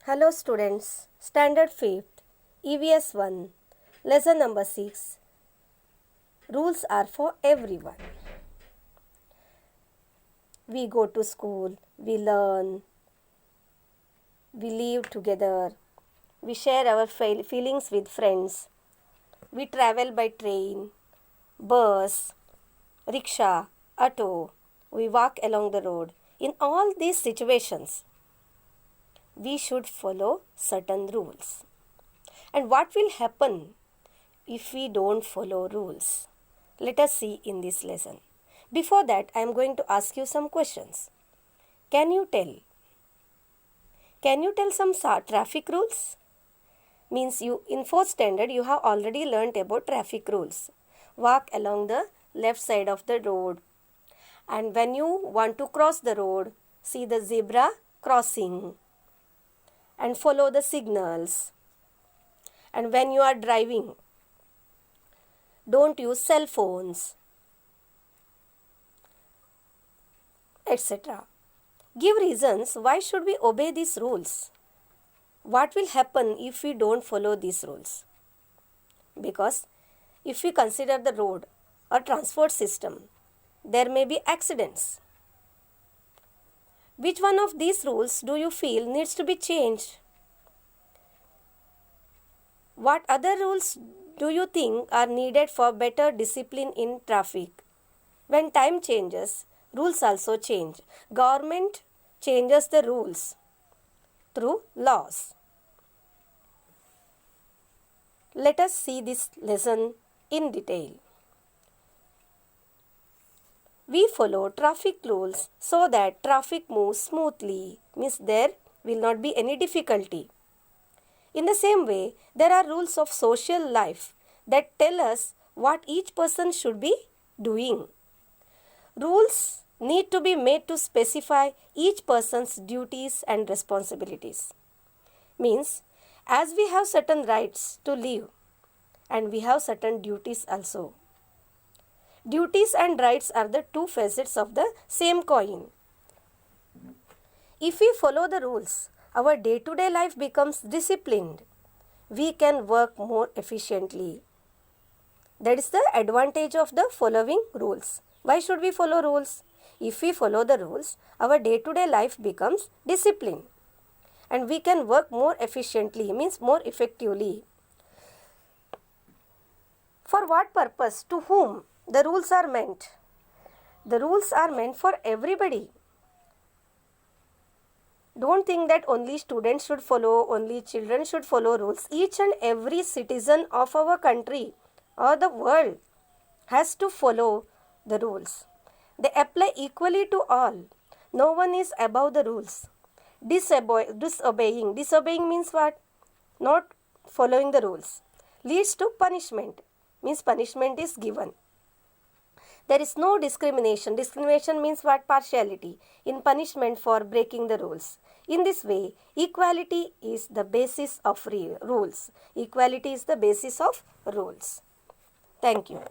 Hello students, Standard 5th, EVS 1, Lesson number 6. Rules are for everyone. We go to school, we learn, we live together, we share our feelings with friends, we travel by train, bus, rickshaw, auto, we walk along the road. In all these situations, we should follow certain rules. And what will happen if we don't follow rules? Let us see in this lesson. Before that, I am going to ask you some questions. Can you tell some traffic rules? Means you in 4th standard you have already learnt about traffic rules. Walk along the left side of the road. And when you want to cross the road, see the zebra crossing and follow the signals. And when you are driving, don't use cell phones, etc. Give reasons why should we obey these rules. What will happen if we don't follow these rules? Because if we consider the road or transport system, there may be accidents. Which one of these rules do you feel needs to be changed? What other rules do you think are needed for better discipline in traffic? When time changes, rules also change. Government changes the rules through laws. Let us see this lesson in detail. We follow traffic rules so that traffic moves smoothly, means there will not be any difficulty. In the same way, there are rules of social life that tell us what each person should be doing. Rules need to be made to specify each person's duties and responsibilities. Means, as we have certain rights to live and we have certain duties also. Duties and rights are the two facets of the same coin. If we follow the rules, our day-to-day life becomes disciplined. We can work more efficiently. That is the advantage of the following rules. Why should we follow rules? If we follow the rules, our day-to-day life becomes disciplined. And we can work more efficiently, means more effectively. For what purpose? To whom the rules are meant? The rules are meant for everybody. Don't think that only students should follow, only children should follow rules. Each and every citizen of our country or the world has to follow the rules. They apply equally to all. No one is above the rules. Disobeying means what? Not following the rules. Leads to punishment, means punishment is given. There is no discrimination. Discrimination means what? Partiality in punishment for breaking the rules. In this way, equality is the basis of rules. Equality is the basis of rules. Thank you.